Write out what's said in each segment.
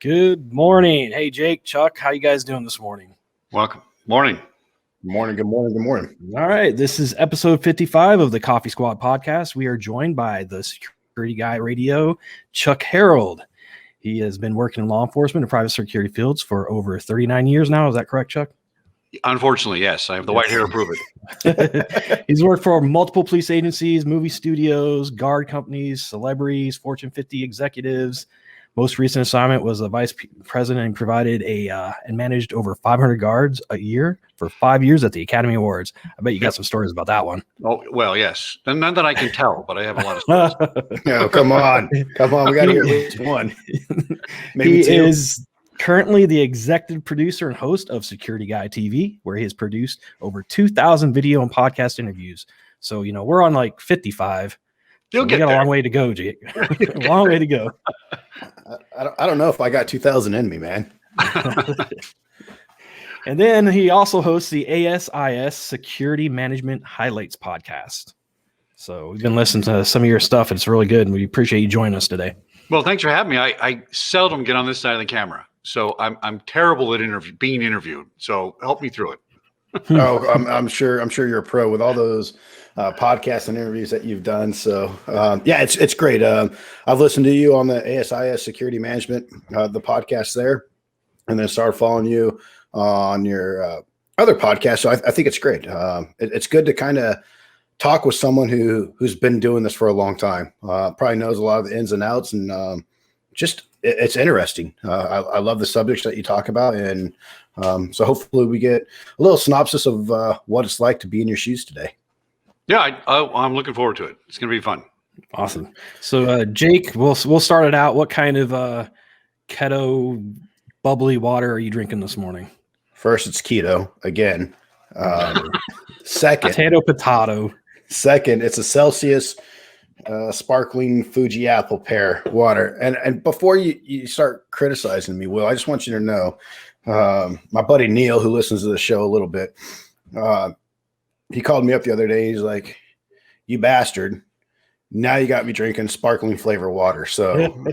Good morning. Hey, Jake, Chuck, how you guys doing this morning? Welcome. Morning. Good morning. Good morning. Good morning. All right. This is episode 55 of the Coffee Squad podcast. We are joined by the security guy radio, Chuck Harold. He has been working in law enforcement and private security fields for over 39 years now. Is that correct, Chuck? Unfortunately, yes. I have the white hair to prove it. He's worked for multiple police agencies, movie studios, guard companies, celebrities, Fortune 50 executives. Most recent assignment was a vice president and provided and managed over 500 guards a year for 5 years at the Academy Awards. I bet you got some stories about that one. Oh, well, yes. None that I can tell, but I have a lot of stories. No, come on. Come on. We got to hear at least one. Maybe two. Is currently the executive producer and host of Security Guy TV, where he has produced over 2,000 video and podcast interviews. So, we're on like 55. You'll get we got there. A long way to go, Jake. A long way to go. I don't know if I got 2,000 in me, man. And then he also hosts the ASIS Security Management Highlights podcast. So we've been listening to some of your stuff. It's really good, and we appreciate you joining us today. Well, thanks for having me. I seldom get on this side of the camera, so I'm terrible at being interviewed. So help me through it. Oh, I'm sure you're a pro with all those podcasts and interviews that you've done. So yeah, it's great. I've listened to you on the ASIS Security Management, the podcast there, and then started following you on your other podcast. So I think it's great. It's good to kind of talk with someone who's been doing this for a long time, probably knows a lot of the ins and outs, and it's interesting. I love the subjects that you talk about, and so hopefully we get a little synopsis of what it's like to be in your shoes today. Yeah, I'm looking forward to it. It's going to be fun. Awesome. So Jake, we'll start it out. What kind of keto bubbly water are you drinking this morning? First, it's keto again. Second, potato. Second, it's a Celsius sparkling Fuji apple pear water. And before you start criticizing me, Will, I just want you to know, my buddy Neil, who listens to the show a little bit, he called me up the other day. He's like, "You bastard. Now you got me drinking sparkling flavor water." So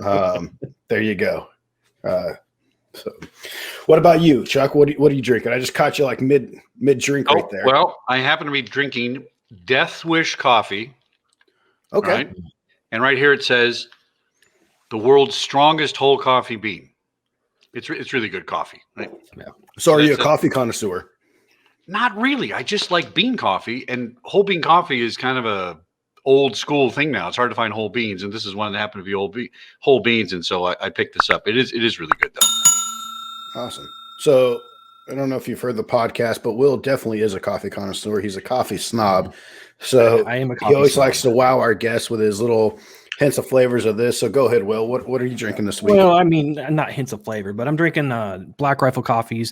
there you go. So what about you, Chuck? What are you drinking? I just caught you like mid drink right there. Well, I happen to be drinking Death Wish coffee. Okay. Right? And right here it says the world's strongest whole coffee bean. It's really good coffee, right? Yeah. So are you a coffee connoisseur? Not really. I just like bean coffee, and whole bean coffee is kind of a old school thing now. It's hard to find whole beans, and this is one that happened to be whole beans, and so I picked this up. It is really good though. Awesome. So I don't know if you've heard the podcast, but Will definitely is a coffee connoisseur. He's a coffee snob. So I am a coffee he always snob. likes to wow our guests with his little hints of flavors of this. So go ahead, Will. What are you drinking this week? Well, I mean, not hints of flavor, but I'm drinking Black Rifle Coffee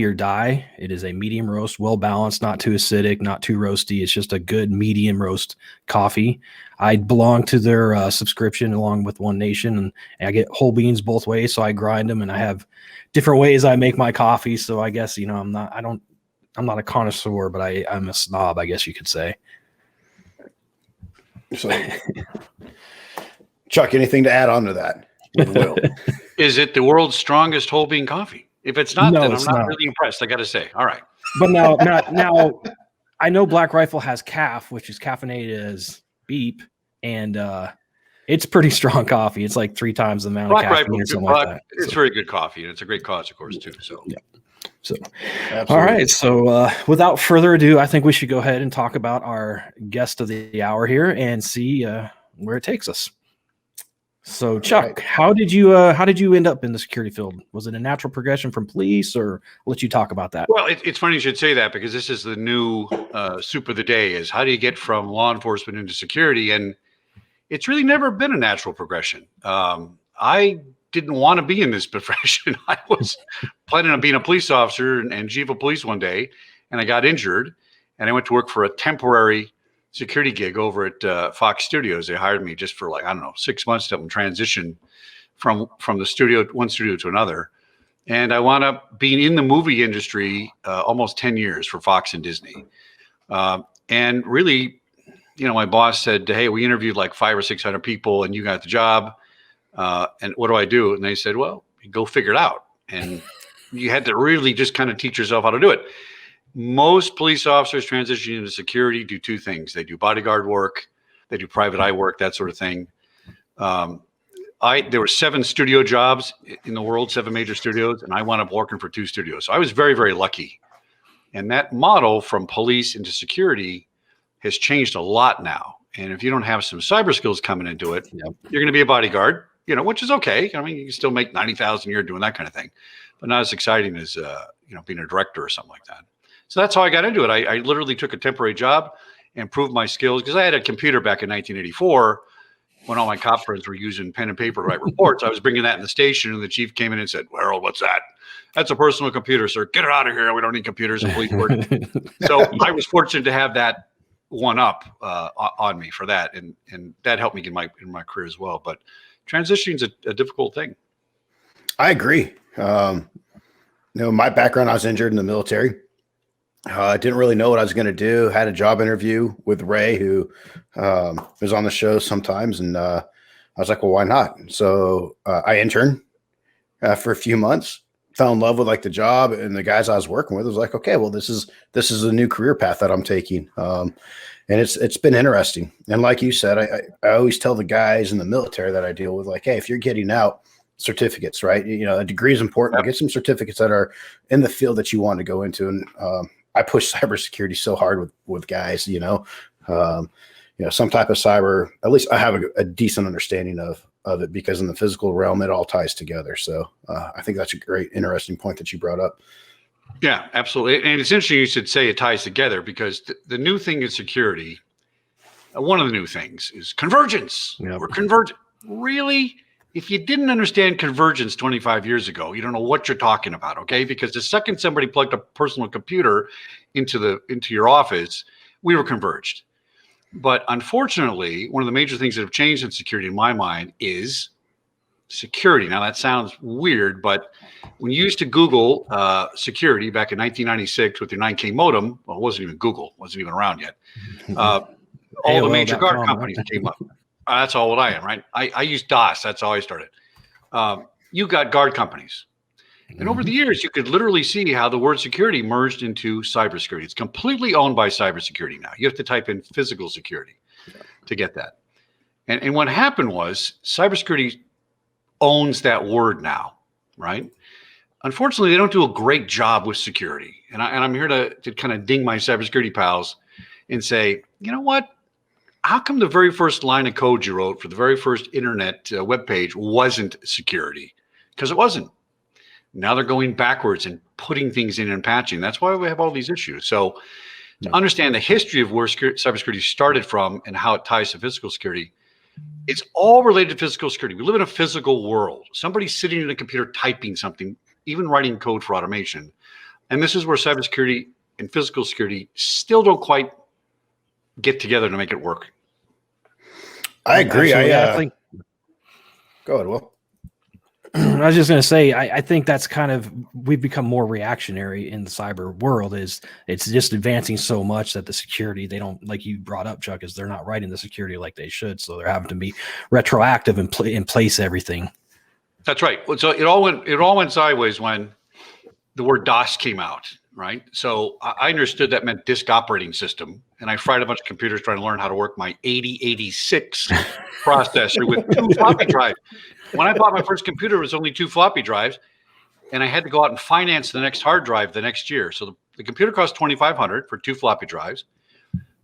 or Die. It is a medium roast, well balanced, not too acidic, not too roasty. It's just a good medium roast coffee. I belong to their subscription along with One Nation, and I get whole beans both ways. So I grind them, and I have different ways I make my coffee. So I guess I'm not a connoisseur, but I'm a snob, I guess you could say. So, Chuck, anything to add on to that? Will? Is it the world's strongest whole bean coffee? If it's not, No, then I'm it's not not. really impressed. I got to say. All right. But now, I know Black Rifle has CAF, which is caffeinated as beep, and it's pretty strong coffee. It's like 3 times the amount Black of caffeine Rifle, or something like that. it's very good coffee, and it's a great cause, of course, too. So, Yeah. So, Absolutely. all right. So, without further ado, I think we should go ahead and talk about our guest of the hour here and see where it takes us. So, Chuck, right. how did you end up in the security field? Was it a natural progression from police, or I'll let you talk about that? well, it's funny you should say that, because this is the new soup of the day: is how do you get from law enforcement into security? And it's really never been a natural progression. I didn't want to be in this profession. I was planning on being a police officer and chief of police one day, and I got injured, and I went to work for a temporary security gig over at Fox Studios. They hired me just for 6 months to help them transition from the one studio to another. And I wound up being in the movie industry almost 10 years for Fox and Disney. And really, my boss said, "Hey, we interviewed like 500 or 600 people and you got the job. And what do I do?" And they said, "Well, go figure it out. And you had to really just kind of teach yourself how to do it. Most police officers transitioning into security do two things. They do bodyguard work, they do private eye work, that sort of thing. There were 7 studio jobs in the world, 7 major studios, and I wound up working for 2 studios. So I was very, very lucky. And that model from police into security has changed a lot now. And if you don't have some cyber skills coming into it, you're going to be a bodyguard, which is okay. I mean, you can still make $90,000 a year doing that kind of thing, but not as exciting as, being a director or something like that. So that's how I got into it. I literally took a temporary job and proved my skills because I had a computer back in 1984 when all my cop friends were using pen and paper to write reports. I was bringing that in the station, and the chief came in and said, "Harold, what's that?" "That's a personal computer, sir. Get it out of here. We don't need computers and police work." So I was fortunate to have that one up on me for that, and that helped me in my career as well. But transitioning is a difficult thing. I agree. My background, I was injured in the military. I didn't really know what I was going to do. Had a job interview with Ray, who was on the show sometimes. And I was like, well, why not? So I interned for a few months, fell in love with like the job and the guys I was working with. I was like, okay, well, this is a new career path that I'm taking. And it's been interesting. And like you said, I always tell the guys in the military that I deal with, like, hey, if you're getting out, certificates, right? A degree is important, but get some certificates that are in the field that you want to go into. And I push cybersecurity so hard with guys, some type of cyber, at least I have a decent understanding of it, because in the physical realm, it all ties together. So I think that's a great, interesting point that you brought up. Yeah, absolutely. And it's interesting you should say it ties together, because the new thing in security, one of the new things is convergence. Yep. We're convergent. Really? If you didn't understand convergence 25 years ago, you don't know what you're talking about, okay? Because the second somebody plugged a personal computer into your office, we were converged. But unfortunately, one of the major things that have changed in security, in my mind, is security. Now, that sounds weird, but when you used to Google security back in 1996 with your 9K modem, well, it wasn't even Google, wasn't even around yet. All the major guard companies came up. That's how old I am, right? I used DOS. That's how I started. You got guard companies. And over the years, you could literally see how the word security merged into cybersecurity. It's completely owned by cybersecurity now. You have to type in physical security to get that. And what happened was cybersecurity owns that word now, right? Unfortunately, they don't do a great job with security. And I'm here to kind of ding my cybersecurity pals and say, you know what? How come the very first line of code you wrote for the very first internet web page wasn't security? Because it wasn't. Now they're going backwards and putting things in and patching. That's why we have all these issues. So to understand the history of where cybersecurity started from and how it ties to physical security, it's all related to physical security. We live in a physical world. Somebody's sitting in a computer typing something, even writing code for automation. And this is where cybersecurity and physical security still don't quite get together to make it work. I agree. I think. Go ahead, Will. I was just going to say, I think that's kind of, we've become more reactionary in the cyber world. It's just advancing so much that the security, they don't, like you brought up, Chuck, is they're not writing the security like they should. So they're having to be retroactive and place everything. That's right. So it all went sideways when the word DOS came out, right? So I understood that meant disk operating system. And I fried a bunch of computers trying to learn how to work my 8086 processor with 2 floppy drives. When I bought my first computer, it was only 2 floppy drives, and I had to go out and finance the next hard drive the next year. So the computer cost $2,500 for 2 floppy drives.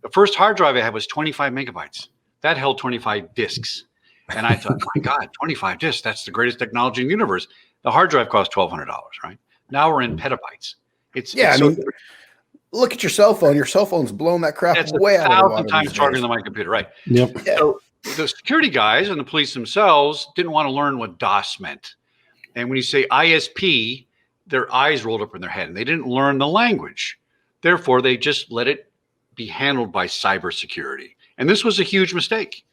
The first hard drive I had was 25 megabytes. That held 25 disks. And I thought, my God, 25 disks, that's the greatest technology in the universe. The hard drive cost $1,200, right? Now we're in petabytes. Look at your cell phone. Your cell phone's blown that crap way out of the water. 1,000 times stronger than my computer, right? Yep. Yeah. So the security guys and the police themselves didn't want to learn what DOS meant. And when you say ISP, their eyes rolled up in their head, and they didn't learn the language. Therefore, they just let it be handled by cybersecurity. And this was a huge mistake.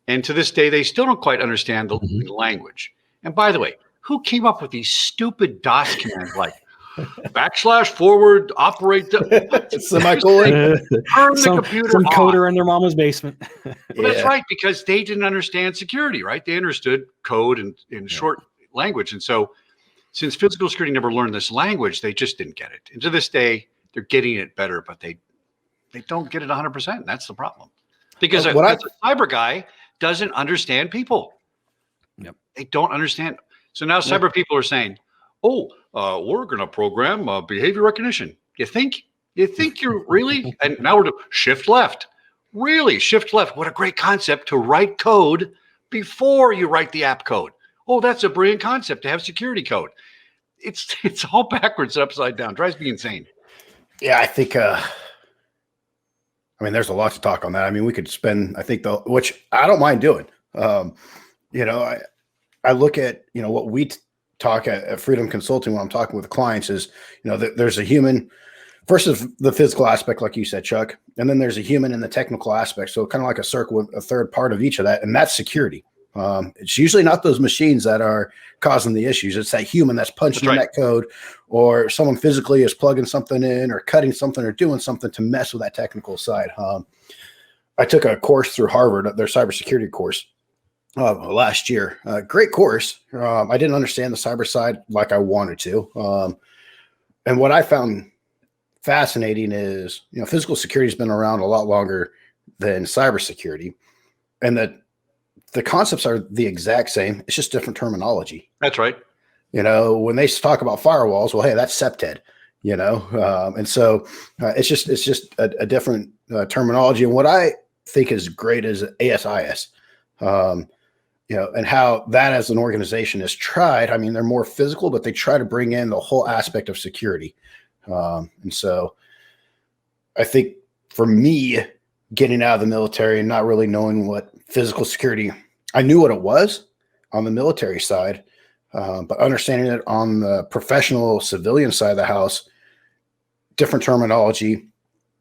And to this day, they still don't quite understand the language. And by the way, who came up with these stupid DOS commands like // operate semicolon, turn the computer some on. coder in their mama's basement? Well, that's right, because they didn't understand security, right? They understood code and in short language. And so since physical security never learned this language, they just didn't get it. And to this day, they're getting it better, but they don't get it 100%. That's the problem. Because a cyber guy doesn't understand people. Yep. They don't understand. So now cyber people are saying, "Oh, we're going to program behavior recognition." You think you're really? And now we're doing shift left. Really, shift left. What a great concept to write code before you write the app code. Oh, that's a brilliant concept to have security code. It's all backwards and upside down. Drives me insane. Yeah, I think. I mean, there's a lot to talk on that. I mean, we could spend. I think which I don't mind doing. I look at what we talk at Freedom Consulting when I'm talking with clients is there's a human versus the physical aspect, like you said, Chuck, and then there's a human in the technical aspect. So kind of like a circle with a third part of each of that, and that's security. It's usually not those machines that are causing the issues. It's that human that's punching in that code, or someone physically is plugging something in or cutting something or doing something to mess with that technical side. I took a course through Harvard, their cybersecurity course last year. Great course. I didn't understand the cyber side like I wanted to. And what I found fascinating is, physical security has been around a lot longer than cybersecurity, and that the concepts are the exact same. It's just different terminology. That's right. When they talk about firewalls, well, hey, that's SEPTED, and so it's just a different terminology. And what I think is great is ASIS, and how that as an organization has tried. I mean, they're more physical, but they try to bring in the whole aspect of security. And so I think for me, getting out of the military and not really knowing what physical security, I knew what it was on the military side, but understanding it on the professional civilian side of the house, different terminology.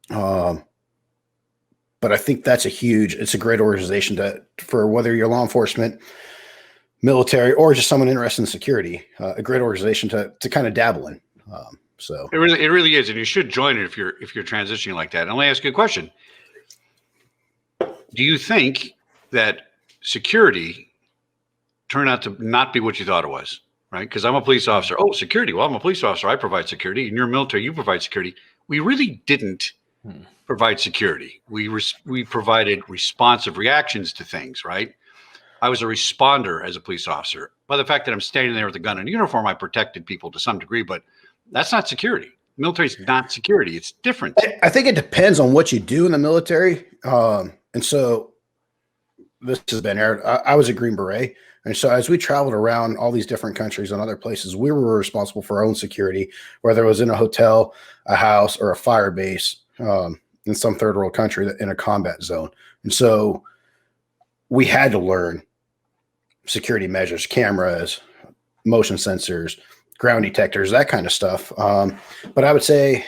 But I think that's it's a great organization for whether you're law enforcement, military, or just someone interested in security, a great organization to kind of dabble in. So it really is. And you should join it if you're transitioning like that. And let me ask you a question. Do you think that security turned out to not be what you thought it was, right? Because I'm a police officer. Oh, security. Well, I'm a police officer. I provide security. And you're military. You provide security. We really didn't provide security. We provided responsive reactions to things, right? I was a responder as a police officer. By the fact that I'm standing there with a gun and uniform, I protected people to some degree, but that's not security. Military is not security. It's different. I think it depends on what you do in the military. And so this has been aired. I was a Green Beret. And so as we traveled around all these different countries and other places, we were responsible for our own security, whether it was in a hotel, a house, or a fire base in some third world country in a combat zone. And so we had to learn security measures, cameras, motion sensors, ground detectors, that kind of stuff. But I would say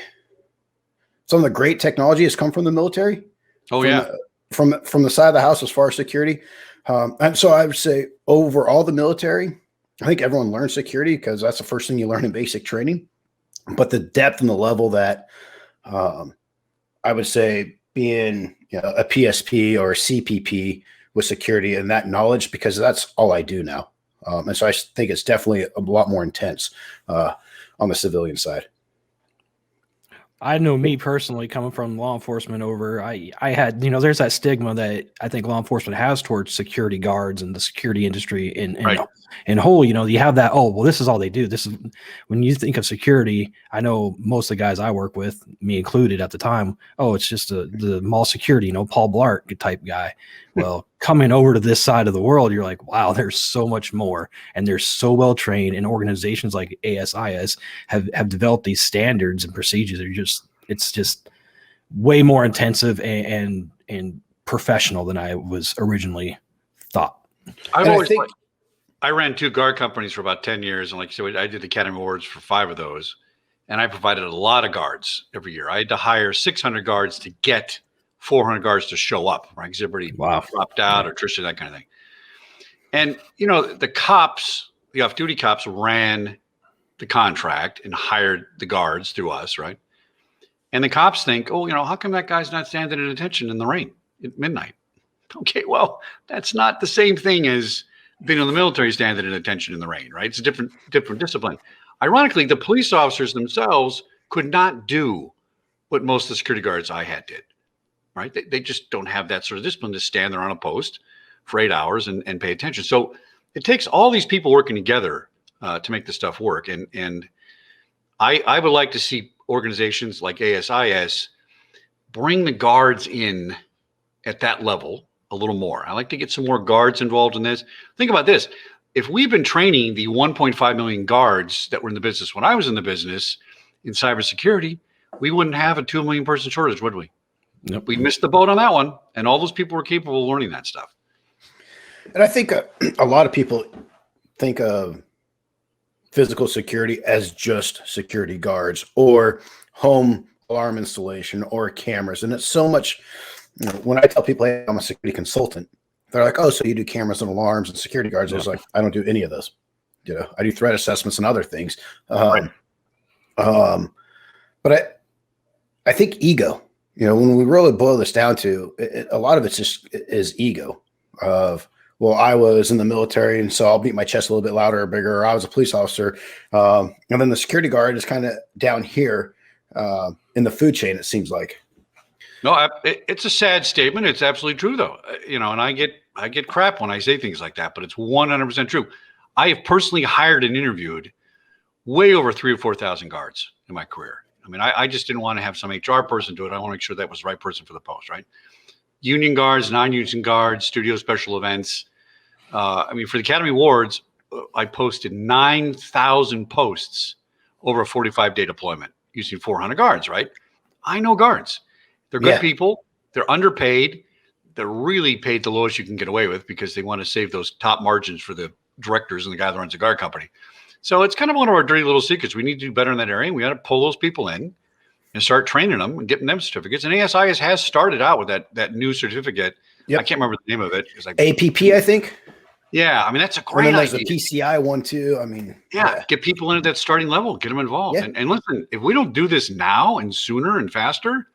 some of the great technology has come from the military. Oh, yeah. From the side of the house as far as security. And so I would say overall the military, I think everyone learns security because that's the first thing you learn in basic training. But the depth and the level that I would say being a PSP or a CPP with security and that knowledge, because that's all I do now. And so I think it's definitely a lot more intense on the civilian side. I know me personally coming from law enforcement over, I had, there's that stigma that I think law enforcement has towards security guards and the security industry in whole, you have that, oh, well, this is all they do. This is when you think of security. I know most of the guys I work with, me included at the time, oh, it's just the mall security, Paul Blart type guy. Well, coming over to this side of the world, you're like, wow, there's so much more. And they're so well trained, and organizations like ASIS have developed these standards and procedures. It's just way more intensive and professional than I was originally thought. I ran 2 guard companies for about 10 years. And like you said, I did the Academy Awards for 5 of those. And I provided a lot of guards every year. I had to hire 600 guards to get 400 guards to show up, right? Because everybody dropped out or Trisha, that kind of thing. And, the cops, the off-duty cops ran the contract and hired the guards through us, right? And the cops think, oh, how come that guy's not standing at attention in the rain at midnight? Okay, well, that's not the same thing as being in the military, standing at attention in the rain, right? It's a different discipline. Ironically, the police officers themselves could not do what most of the security guards I had did, right? They just don't have that sort of discipline to stand there on a post for 8 hours and pay attention. So it takes all these people working together to make this stuff work. And I would like to see organizations like ASIS bring the guards in at that level a little more. I like to get some more guards involved in this. Think about this. If we've been training the 1.5 million guards that were in the business when I was in the business in cybersecurity, we wouldn't have a 2 million person shortage, would we? Nope. We missed the boat on that one. And all those people were capable of learning that stuff. And I think a lot of people think of physical security as just security guards or home alarm installation or cameras. And it's so much, when I tell people, hey, I'm a security consultant, they're like, oh, so you do cameras and alarms and security guards. I was like, I don't do any of those. I do threat assessments and other things. Right. But I think ego, when we really boil this down to it, a lot of it's just is ego of, well, I was in the military, and so I'll beat my chest a little bit louder or bigger, or I was a police officer. And then the security guard is kind of down here in the food chain, it seems like. No, it's a sad statement. It's absolutely true, though. And I get crap when I say things like that, but it's 100% true. I have personally hired and interviewed way over 3,000 or 4,000 guards in my career. I mean, I just didn't want to have some HR person do it. I want to make sure that was the right person for the post, right? Union guards, non-union guards, studio special events. For the Academy Awards, I posted 9,000 posts over a 45-day deployment using 400 guards, right? I know guards. They're good people. They're underpaid. They're really paid the lowest you can get away with because they want to save those top margins for the directors and the guy that runs the guard company. So it's kind of one of our dirty little secrets. We need to do better in that area. And we got to pull those people in and start training them and getting them certificates. And ASIS has started out with that new certificate. Yep. I can't remember the name of it. APP, I think. Yeah, that's a great idea. There's a PCI one too. Get people in at that starting level, get them involved. Yeah. And listen, if we don't do this now and sooner and faster,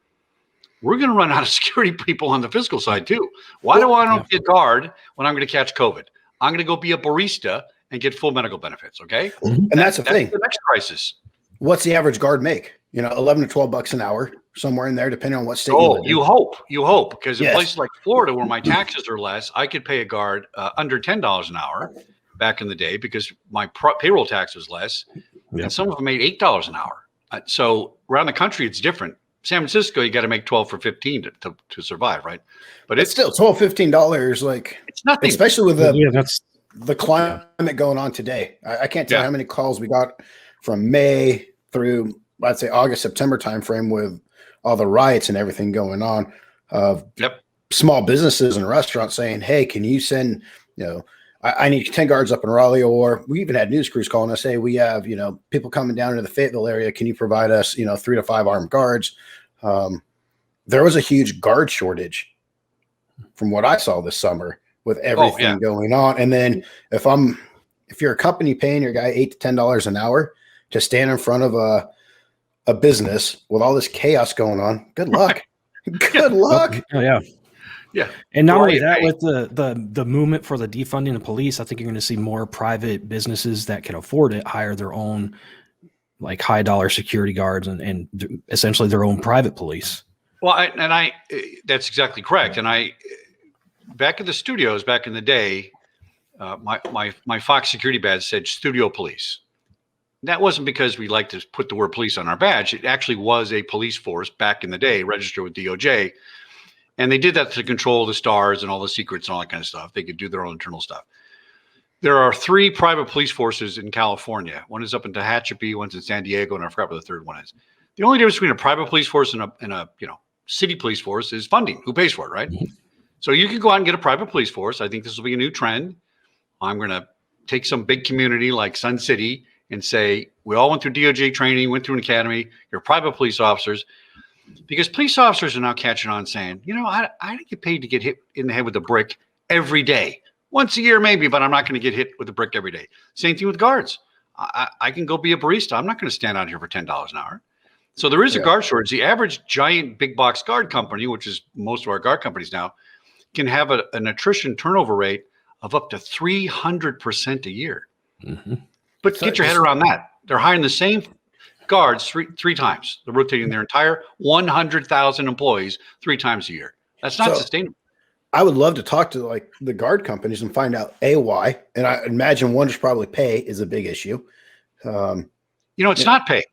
we're going to run out of security people on the physical side too. Why do I not be a guard when I'm going to catch COVID? I'm going to go be a barista and get full medical benefits. Okay. And that's the thing. The next crisis. What's the average guard make? 11 to $12 an hour, somewhere in there, depending on what state. You hope, because in places like Florida, where my taxes are less, I could pay a guard under $10 an hour back in the day because my payroll tax was less, and some of them made $8 an hour. So around the country, it's different. San Francisco, you got to make 12 for 15 to survive, right? But it's still $12, $15. Like it's nothing, especially with the climate going on today. I can't tell how many calls we got from May through, I'd say, August, September timeframe with all the riots and everything going on of small businesses and restaurants saying, hey, can you send, I need 10 guards up in Raleigh, or we even had news crews calling us, hey, we have, people coming down into the Fayetteville area. Can you provide us, 3 to 5 armed guards? There was a huge guard shortage from what I saw this summer with everything going on. And then if you're a company paying your guy $8 to $10 an hour to stand in front of a business with all this chaos going on, good luck. Good luck. Oh, yeah. Yeah. And not only that, with the movement for the defunding the police, I think you're going to see more private businesses that can afford it hire their own like high dollar security guards and essentially their own private police. Well, that's exactly correct. And back at the studios back in the day, my Fox security badge said studio police. That wasn't because we like to put the word police on our badge. It actually was a police force back in the day, registered with DOJ. And they did that to control the stars and all the secrets and all that kind of stuff. They could do their own internal stuff. There are 3 private police forces in California. One is up in Tehachapi, one's in San Diego, and I forgot what the third one is. The only difference between a private police force and a city police force is funding. Who pays for it, right? Mm-hmm. So you can go out and get a private police force. I think this will be a new trend. I'm going to take some big community like Sun City and say, we all went through DOJ training, went through an academy, you're private police officers. Because police officers are now catching on saying, I didn't get paid to get hit in the head with a brick every day. Once a year, maybe, but I'm not going to get hit with a brick every day. Same thing with guards. I can go be a barista. I'm not going to stand out here for $10 an hour. So there is a guard shortage. The average giant big box guard company, which is most of our guard companies now, can have an attrition turnover rate of up to 300% a year. Mm-hmm. But get your head around that. They're hiring the same guards three times. They're rotating their entire 100,000 employees 3 times a year. That's not sustainable. I would love to talk to like the guard companies and find out why. And I imagine one is probably pay is a big issue. It's not pay.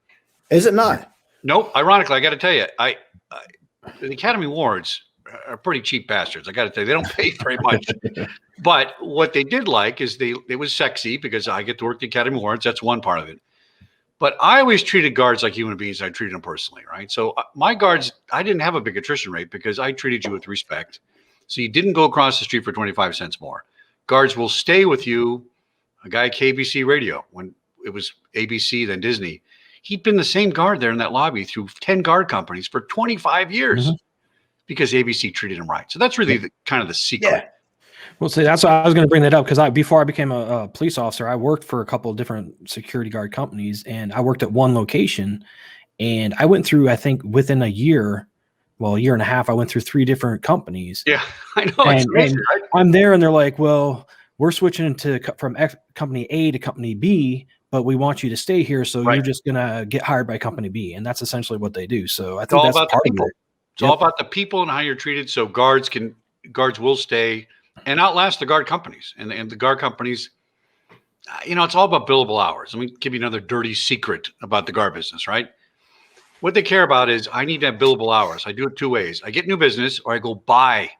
Is it not? Nope. Ironically, I got to tell you, the Academy Awards are pretty cheap bastards. I got to tell you, they don't pay very much. But what they did like is it was sexy because I get to work the Academy Awards. That's one part of it. But I always treated guards like human beings. I treated them personally, right? So my guards, I didn't have a big attrition rate because I treated you with respect. So you didn't go across the street for 25 cents more. Guards will stay with you. A guy at KBC Radio, when it was ABC, then Disney, he'd been the same guard there in that lobby through 10 guard companies for 25 years because ABC treated him right. So that's really kind of the secret. Yeah. Well, see, that's why I was going to bring that up because before I became a police officer, I worked for a couple of different security guard companies, and I worked at one location, and I went through, I think, within a year and a half, I went through 3 different companies. Yeah, I know. It's crazy, right? I'm there, and they're like, "Well, we're switching from company A to company B, but we want you to stay here, so you're just gonna get hired by company B," and that's essentially what they do. So I think that's part of it. It's all about the people and how you're treated. So guards will stay and outlast the guard companies, and the guard companies. It's all about billable hours. Let me give you another dirty secret about the guard business, right? What they care about is I need to have billable hours. I do it 2 ways. I get new business or I go buy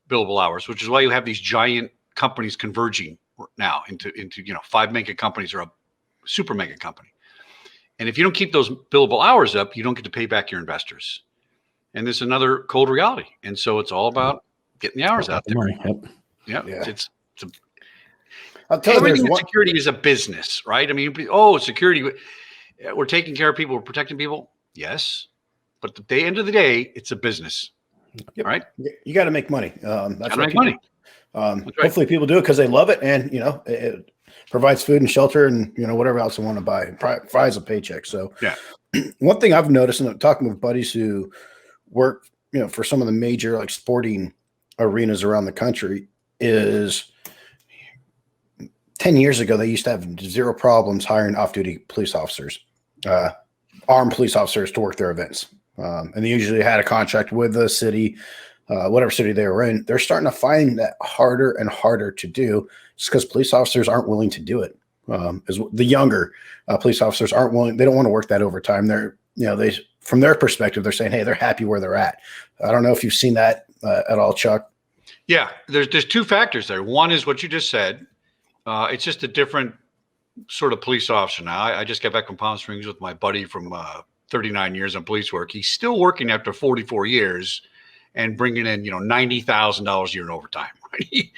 billable hours, which is why you have these giant companies converging now into 5 mega companies or a super mega company. And if you don't keep those billable hours up, you don't get to pay back your investors. And there's another cold reality. And so it's all about getting the hours out there. Yep. Yeah. I'll tell you, everything in security is a business, right? I mean, security, we're taking care of people, we're protecting people. Yes. But at the end of the day, it's a business. Yep. Right? You got to make money. That's what money. Hopefully people do it because they love it, and it provides food and shelter and whatever else they want to buy. Provides a paycheck. So one thing I've noticed, and I'm talking with buddies who work for some of the major like sporting arenas around the country, is 10 years ago they used to have zero problems hiring off-duty police officers, armed police officers to work their events. And they usually had a contract with the city, whatever city they were in. They're starting to find that harder and harder to do just because police officers aren't willing to do it. As the younger police officers aren't willing, they don't want to work that overtime. They're, from their perspective, they're saying, hey, they're happy where they're at. I don't know if you've seen that at all, Chuck. Yeah, there's 2 factors there. One is what you just said. It's just a different sort of police officer now. I just got back from Palm Springs with my buddy from 39 years on police work. He's still working after 44 years and bringing in, $90,000 a year in overtime. Right?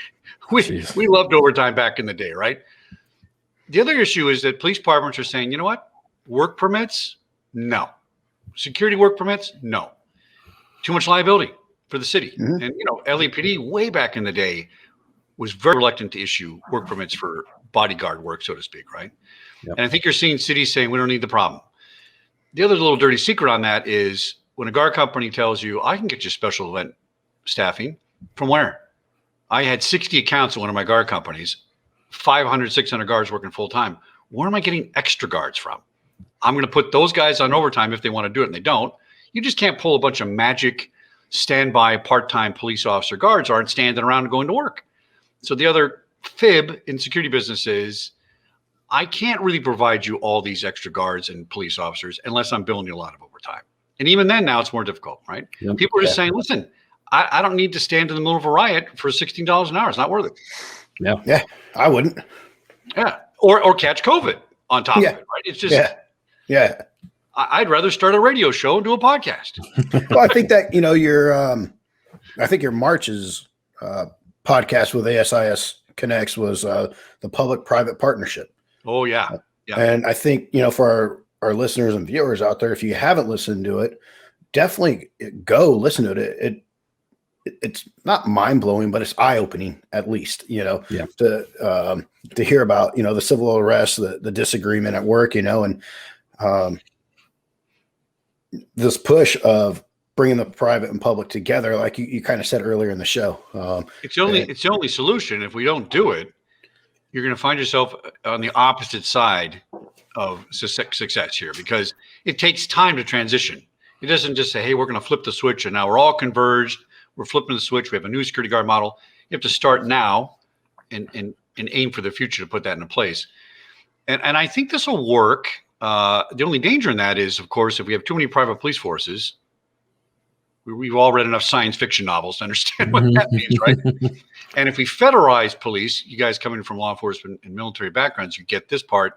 We loved overtime back in the day, right? The other issue is that police departments are saying, you know what? Work permits? No. Security work permits? No. Too much liability for the city. Mm-hmm. And, LAPD way back in the day was very reluctant to issue work permits for bodyguard work, so to speak, right? Yep. And I think you're seeing cities saying we don't need the problem. The other little dirty secret on that is when a guard company tells you, I can get you special event staffing, from where? I had 60 accounts at one of my guard companies, 500, 600 guards working full time. Where am I getting extra guards from? I'm going to put those guys on overtime if they want to do it, and they don't. You just can't pull a bunch of magic standby part-time police officer guards aren't standing around going to work. So the other fib in security business is I can't really provide you all these extra guards and police officers unless I'm billing you a lot of overtime. And even then now it's more difficult, right? Yep. People are just saying, listen, I don't need to stand in the middle of a riot for $16 an hour. It's not worth it. Yeah, I wouldn't. Yeah. Or catch COVID on top of it, right? It's just, I'd rather start a radio show and do a podcast. Well, I think that, I think your March's podcast with ASIS Connects was the public-private partnership. Oh, yeah. And I think, for our listeners and viewers out there, if you haven't listened to it, definitely go listen to it. It's not mind-blowing, but it's eye-opening, at least, to hear about, the civil arrest, the disagreement at work, and this push of bringing the private and public together, like you kind of said earlier in the show. It's the only solution. If we don't do it, you're going to find yourself on the opposite side of success here, because it takes time to transition. It doesn't just say, hey, we're going to flip the switch and now we're all converged. We're flipping the switch. We have a new security guard model. You have to start now and aim for the future to put that into place. And I think this will work. The only danger in that is, of course, if we have too many private police forces, we've all read enough science fiction novels to understand what that means, right? And if we federalize police, you guys coming from law enforcement and military backgrounds, you get this part.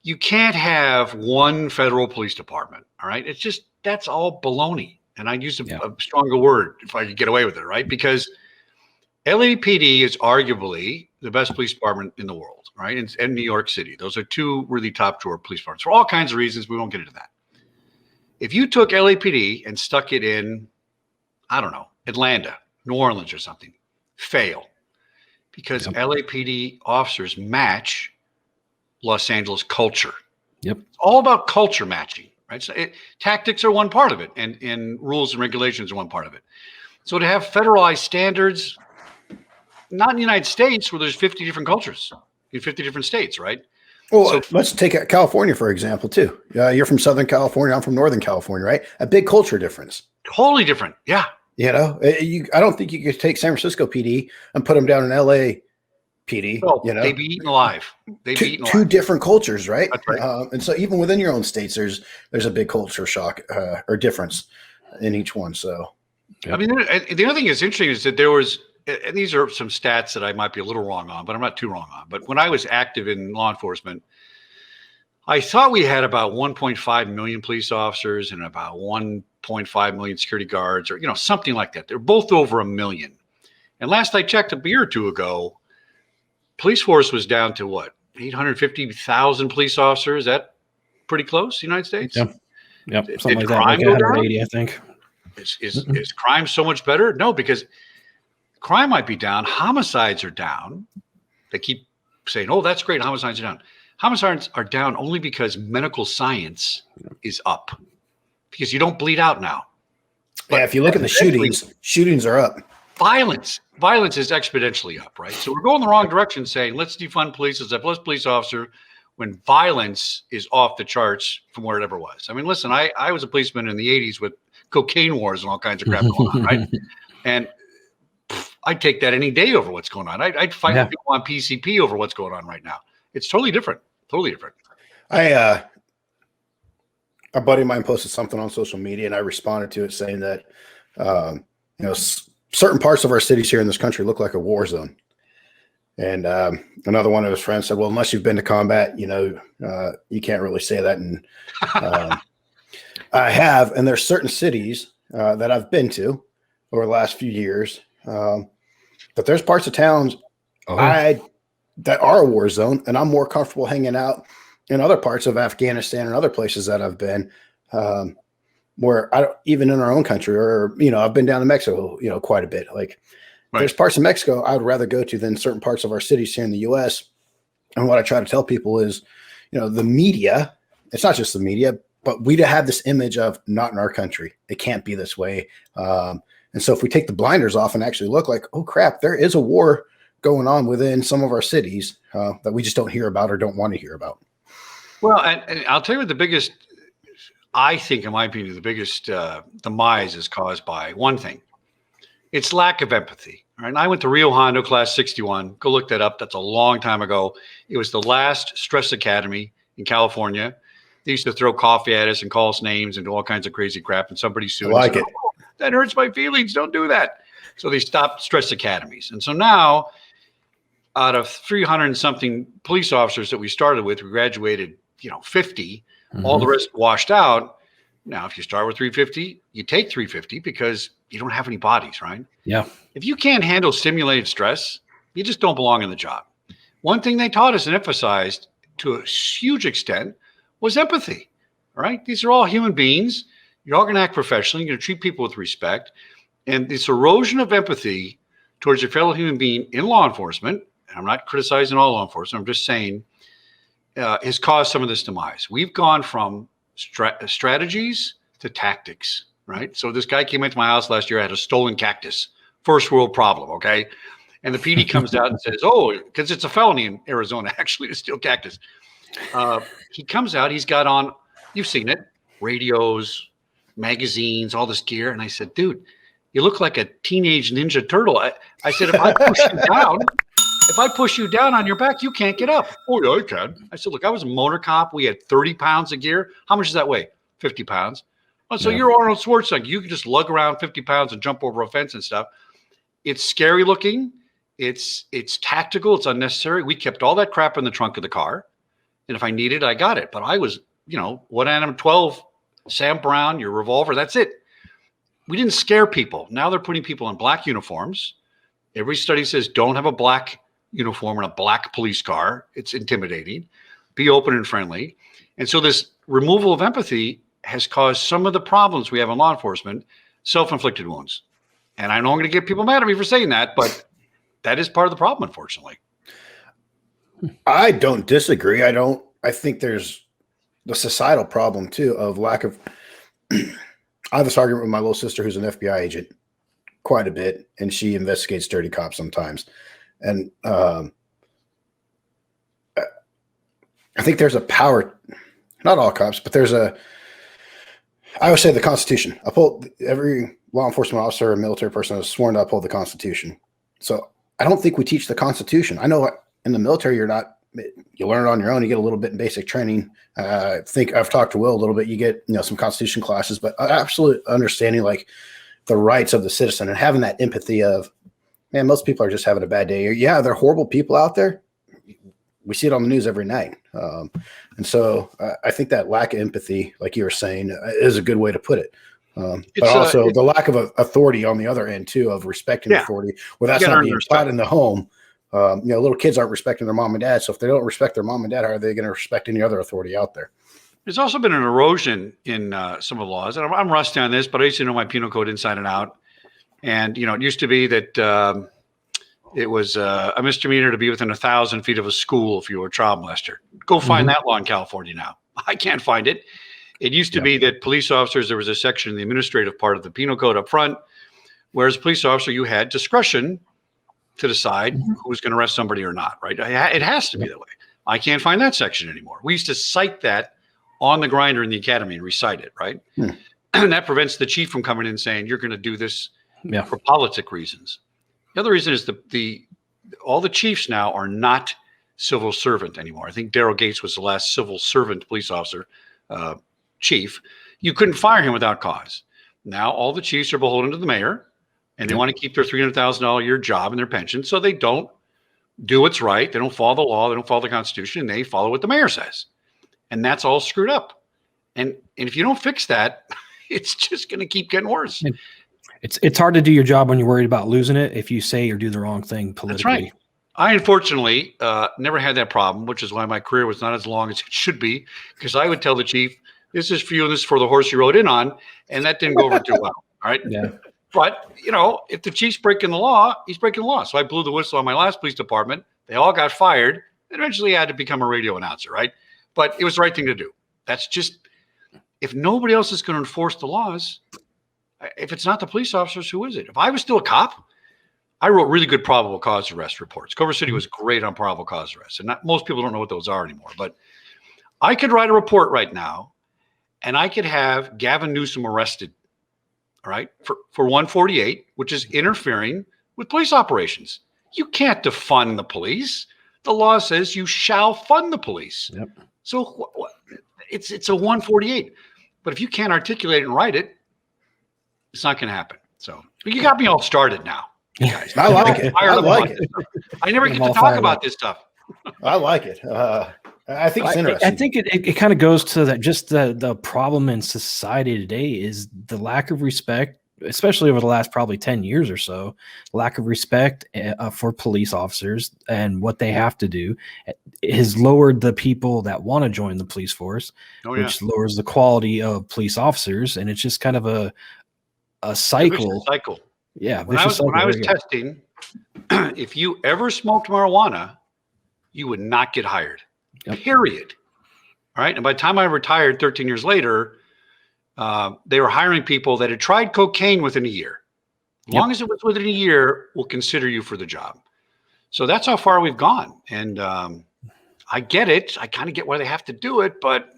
You can't have one federal police department, all right? It's just, that's all baloney. And I'd use a stronger word if I could get away with it, right? Because LAPD is arguably the best police department in the world, right? And New York City. Those are two really top drawer police departments for all kinds of reasons. We won't get into that. If you took LAPD and stuck it in, I don't know, Atlanta, New Orleans or something, fail. Because LAPD officers match Los Angeles culture. It's all about culture matching, right? So tactics are one part of it, and rules and regulations are one part of it. So to have federalized standards, not in the United States where there's 50 different cultures in 50 different states, right? Well, so, let's take California, for example, too. You're from Southern California. I'm from Northern California, right? A big culture difference. Totally different. Yeah. You know, I don't think you could take San Francisco PD and put them down in LA PD. Well, you know, they'd be eaten alive. Two different cultures, right? That's right. And so even within your own states, there's a big culture shock or difference in each one. So, I mean, the other thing that's interesting is that there was, and these are some stats that I might be a little wrong on, but I'm not too wrong on. But when I was active in law enforcement, I thought we had about 1.5 million police officers and about 1.5 million security guards, or something like that. They're both over 1 million. And last I checked a year or two ago, police force was down to what, 850,000 police officers? Is that pretty close, United States? Yep. Something like that. Like 180, I think. Is crime so much better? No, because crime might be down. Homicides are down. They keep saying, oh, that's great. Homicides are down. Homicides are down only because medical science is up, because you don't bleed out now. But if you look at the shootings are up. Violence is exponentially up, right? So we're going the wrong direction saying, let's defund police, let's have less police officer, when violence is off the charts from where it ever was. I mean, listen, I was a policeman in the 80s with cocaine wars and all kinds of crap going on, right? And I'd take that any day over what's going on. I'd fight with people on PCP over what's going on right now. It's totally different. Totally different. A buddy of mine posted something on social media, and I responded to it saying that, certain parts of our cities here in this country look like a war zone. And another one of his friends said, well, unless you've been to combat, you can't really say that. And I have, and there's certain cities that I've been to over the last few years. But there's parts of towns that are a war zone, and I'm more comfortable hanging out in other parts of Afghanistan and other places that I've been, where I don't, even in our own country, or I've been down to Mexico, quite a bit. Like, there's parts of Mexico I would rather go to than certain parts of our cities here in the U.S. And what I try to tell people is, the media. It's not just the media, but we have this image of not in our country. It can't be this way. And so if we take the blinders off and actually look like, oh crap, there is a war going on within some of our cities that we just don't hear about or don't want to hear about. Well, and I'll tell you what the biggest, I think, in my opinion, the biggest demise is caused by one thing. It's lack of empathy. All right. And I went to Rio Hondo class 61. Go look that up. That's a long time ago. It was the last stress academy in California. They used to throw coffee at us and call us names and do all kinds of crazy crap. And somebody sued us. Like it. Oh, that hurts my feelings. Don't do that. So they stopped stress academies. And so now, out of 300 and something police officers that we started with, we graduated, 50. All the rest washed out. Now, if you start with 350, you take 350 because you don't have any bodies, right? Yeah. If you can't handle simulated stress, you just don't belong in the job. One thing they taught us and emphasized to a huge extent was empathy. All right. These are all human beings. You're all going to act professionally. You're going to treat people with respect. And this erosion of empathy towards your fellow human being in law enforcement, and I'm not criticizing all law enforcement, I'm just saying, has caused some of this demise. We've gone from strategies to tactics. right? So this guy came into my house last year, I had a stolen cactus, first world problem, okay? And the PD comes out and says, oh, because it's a felony in Arizona, actually, to steal cactus. He comes out, he's got on, you've seen it, radios, magazines, all this gear. And I said, dude, you look like a teenage Ninja Turtle. I said, if I push you down on your back, you can't get up. Oh, yeah, I can. I said, look, I was a motor cop. We had 30 pounds of gear. How much does that weigh? 50 pounds. Oh, so you're Arnold Schwarzenegger. You can just lug around 50 pounds and jump over a fence and stuff. It's scary looking. It's tactical. It's unnecessary. We kept all that crap in the trunk of the car. And if I needed it, I got it. But I was, 1M12, Sam Brown, your revolver, that's it. We didn't scare people. Now they're putting people in black uniforms. Every study says don't have a black uniform in a black police car. It's intimidating. Be open and friendly. And so this removal of empathy has caused some of the problems we have in law enforcement, self-inflicted wounds. And I know I'm going to get people mad at me for saying that, but that is part of the problem, unfortunately. I don't disagree. I think there's the societal problem too of lack of, I have this argument with my little sister who's an FBI agent quite a bit, and she investigates dirty cops sometimes. And I think there's a power, not all cops, but I always say the Constitution. Every law enforcement officer or military person is sworn to uphold the Constitution. So I don't think we teach the Constitution. I know in the military, you learn it on your own. You get a little bit in basic training. I think I've talked to Will a little bit. You get, some Constitution classes, but absolute understanding like the rights of the citizen and having that empathy of, man, most people are just having a bad day. Yeah, there are horrible people out there. We see it on the news every night. And so I think that lack of empathy, like you were saying, is a good way to put it. But also the lack of authority on the other end too, of respecting authority, where that's not being taught in the home. Little kids aren't respecting their mom and dad. So if they don't respect their mom and dad, how are they going to respect any other authority out there? There's also been an erosion in some of the laws. And I'm rusty on this, but I used to know my penal code inside and out. And, it used to be that it was a misdemeanor to be within 1,000 feet of a school if you were a child molester. Go find that law in California now. I can't find it. It used to be that police officers, there was a section in the administrative part of the penal code up front, where as a police officer, you had discretion to decide who was going to arrest somebody or not, right? It has to be that way. I can't find that section anymore. We used to cite that on the grinder in the academy and recite it, right? And that prevents the chief from coming in saying, you're going to do this for politic reasons. The other reason is all the chiefs now are not civil servant anymore. I think Daryl Gates was the last civil servant police officer, chief. You couldn't fire him without cause. Now all the chiefs are beholden to the mayor, and they want to keep their $300,000 a year job and their pension, so they don't do what's right. They don't follow the law. They don't follow the Constitution, and they follow what the mayor says. And that's all screwed up. And if you don't fix that, it's just going to keep getting worse. It's hard to do your job when you're worried about losing it if you say or do the wrong thing politically. That's right. I unfortunately never had that problem, which is why my career was not as long as it should be, because I would tell the chief, this is for you and this is for the horse you rode in on, and that didn't go over too well. All right. Yeah. But, if the chief's breaking the law, he's breaking the law. So I blew the whistle on my last police department. They all got fired. Eventually I had to become a radio announcer, right? But it was the right thing to do. That's just, if nobody else is going to enforce the laws, if it's not the police officers, who is it? If I was still a cop, I wrote really good probable cause arrest reports. Culver City was great on probable cause arrests. And most people don't know what those are anymore. But I could write a report right now, and I could have Gavin Newsom arrested, all right, for 148, which is interfering with police operations. You can't defund the police. The law says you shall fund the police. Yep. So it's a 148. But if you can't articulate and write it, it's not going to happen. So you got me all started now, you guys. I like it. I like it. I never get to talk about this stuff. I like it. I think it's interesting. I think it kind of goes to that. Just the problem in society today is the lack of respect, especially over the last probably 10 years or so, lack of respect for police officers and what they have to do has lowered the people that want to join the police force, which lowers the quality of police officers. And it's just kind of a cycle. Yeah. When I was testing, if you ever smoked marijuana, you would not get hired. Yep. Period. All right. And by the time I retired 13 years later, they were hiring people that had tried cocaine within a year. As long as it was within a year, we'll consider you for the job. So that's how far we've gone. And I get it. I kind of get why they have to do it, but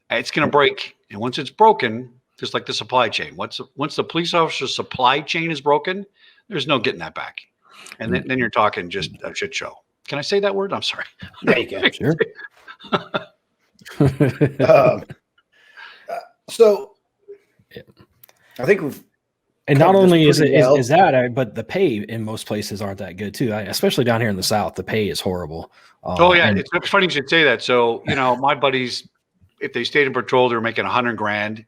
it's going to break. And once it's broken, just like the supply chain, once the police officer's supply chain is broken, there's no getting that back. And then you're talking just a shit show. Can I say that word? I'm sorry. Yeah, you can. Sure. So I think we've. And not only is well. that, but the pay in most places aren't that good too. Especially down here in the South, the pay is horrible. Oh yeah, it's funny you should say that. So my buddies, if they stayed in patrol, they were making $100,000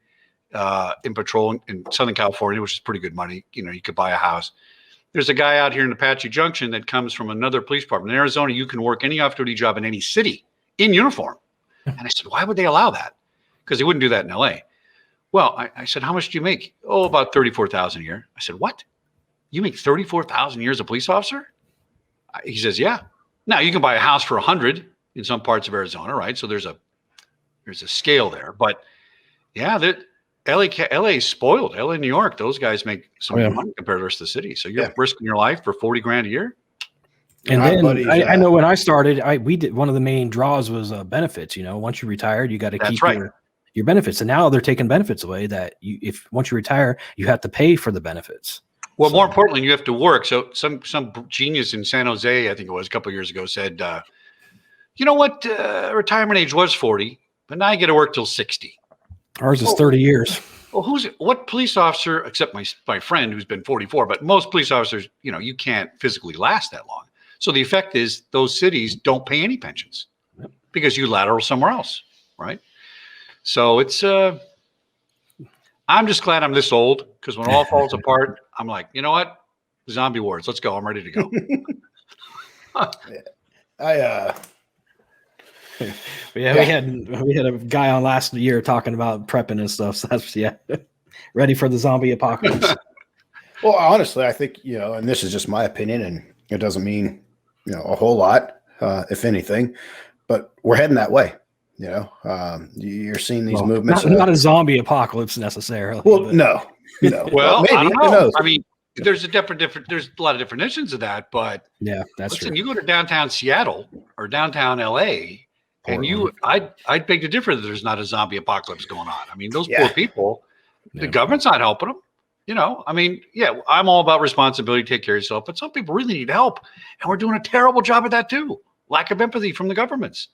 in patrol in Southern California, which is pretty good money. You could buy a house. There's a guy out here in Apache Junction that comes from another police department in Arizona. You can work any off-duty job in any city in uniform. And I said, why would they allow that? Because they wouldn't do that in LA. Well, I said, how much do you make? Oh, about $34,000 a year. I said, what? You make $34,000 a year as a police officer? He says, yeah. Now you can buy a house for $100,000 in some parts of Arizona, right? So there's a scale there. But yeah, LA is spoiled. LA, New York, those guys make some money compared to the rest of the city. So you're risking your life for $40,000 a year. And then I know when I started, we did one of the main draws was benefits. Once you retired, you got to keep your benefits. And now they're taking benefits away that once you retire, you have to pay for the benefits. Well, more importantly, you have to work. So some genius in San Jose, I think it was a couple of years ago, said, you know what? Retirement age was 40, but now you get to work till 60. Ours is 30 years. Well, what police officer, except my friend who's been 44, but most police officers, you can't physically last that long. So the effect is those cities don't pay any pensions because you lateral somewhere else, right? So it's, I'm just glad I'm this old because when it all falls apart, I'm like, you know what? Zombie wars. Let's go. I'm ready to go. We had a guy on last year talking about prepping and stuff. So that's ready for the zombie apocalypse. Well, honestly, I think and this is just my opinion, and it doesn't mean a whole lot, if anything, but we're heading that way. You're seeing these movements. Not a zombie apocalypse necessarily. Well, no. Well, maybe. I don't know. I mean, there's a lot of definitions of that, but yeah, that's true. You go to downtown Seattle or downtown LA, Portland. And I'd beg to differ that there's not a zombie apocalypse going on. I mean, those poor people, the government's not helping them. I mean, I'm all about responsibility, take care of yourself, but some people really need help, and we're doing a terrible job at that too. Lack of empathy from the governments.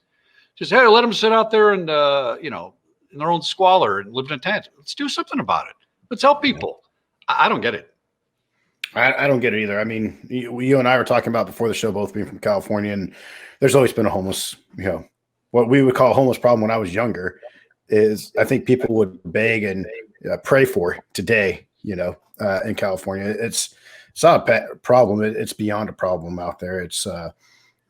Just, hey, let them sit out there and, in their own squalor and live in a tent. Let's do something about it. Let's help people. I don't get it. I don't get it either. I mean, you and I were talking about before the show, both being from California, and there's always been a homeless, what we would call a homeless problem when I was younger is I think people would beg and pray for today, in California. It's not a problem. It's beyond a problem out there. It's,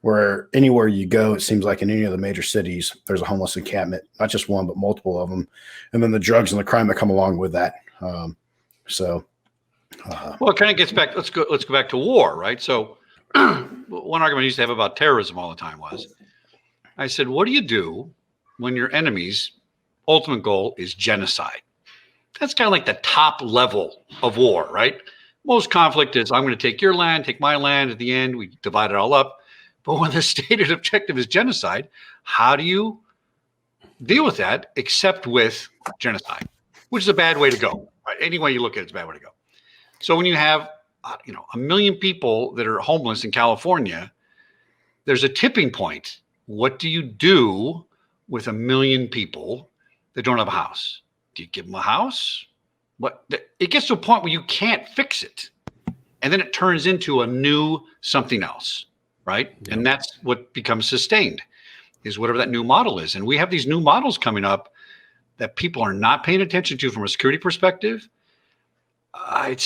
where anywhere you go, it seems like in any of the major cities, there's a homeless encampment, not just one, but multiple of them. And then the drugs and the crime that come along with that. Well, it kind of gets back. Let's go back to war, right? So one argument I used to have about terrorism all the time was, I said, what do you do when your enemy's ultimate goal is genocide? That's kind of like the top level of war, right? Most conflict is I'm going to take your land, take my land. At the end, we divide it all up. But when the stated objective is genocide, how do you deal with that except with genocide, which is a bad way to go, right? Any way you look at it, it's a bad way to go. So when you have, 1 million people that are homeless in California, there's a tipping point. What do you do with 1 million people that don't have a house? Do you give them a house? But it gets to a point where you can't fix it. And then it turns into a new something else. Right. Yep. And that's what becomes sustained is whatever that new model is. And we have these new models coming up that people are not paying attention to from a security perspective. I'm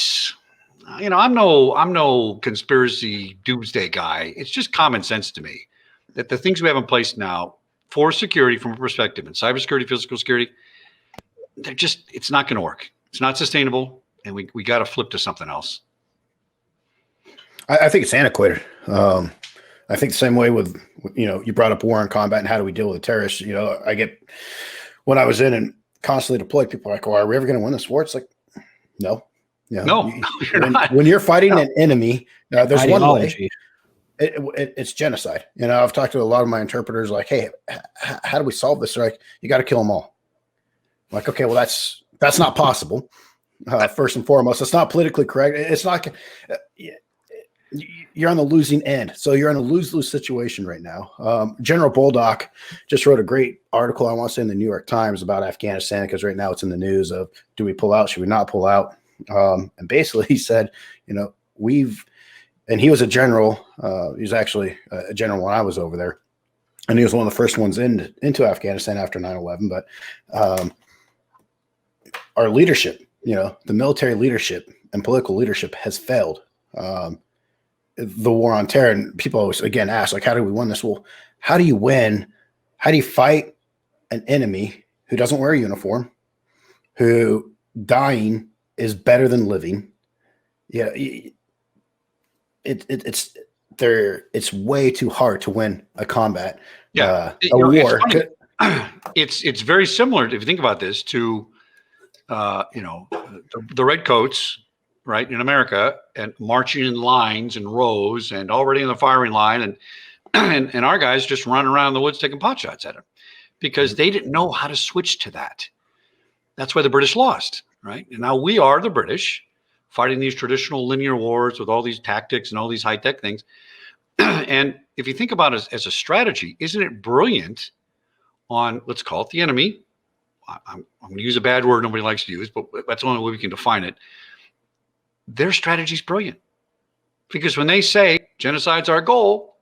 no conspiracy doomsday guy. It's just common sense to me that the things we have in place now for security from a perspective and cybersecurity, physical security, it's not going to work. It's not sustainable. And we got to flip to something else. I think it's antiquated. I think the same way with, you brought up war and combat and how do we deal with the terrorists? I get when I was in constantly deployed, people are like, well, are we ever going to win this war? It's like, no. No, you're not. When you're fighting an enemy, there's one way. Ideology. It's genocide. I've talked to a lot of my interpreters like, hey, how do we solve this? They're like, you got to kill them all. I'm like, okay, well, that's not possible. First and foremost, it's not politically correct. It's not. You're on the losing end. So you're in a lose-lose situation right now. General Bolduc just wrote a great article, I want to say in the New York Times, about Afghanistan, because right now it's in the news of, do we pull out? Should we not pull out? And basically he said, and he was a general. He was actually a general when I was over there. And he was one of the first ones into Afghanistan after 9/11. But our leadership, the military leadership and political leadership has failed. The war on terror, and people always again ask, like, how do we win this? Well, how do you win? How do you fight an enemy who doesn't wear a uniform, who dying is better than living? Yeah, it's way too hard to win a combat. Yeah, a war. It's very similar, if you think about this, to the redcoats, right, in America, and marching in lines and rows and already in the firing line, and our guys just running around the woods taking pot shots at them because they didn't know how to switch to that. That's why the British lost, right? And now we are the British fighting these traditional linear wars with all these tactics and all these high-tech things. And if you think about it as a strategy, isn't it brilliant on, let's call it the enemy? I'm going to use a bad word nobody likes to use, but that's the only way we can define it. Their strategy is brilliant, because when they say genocide's our goal,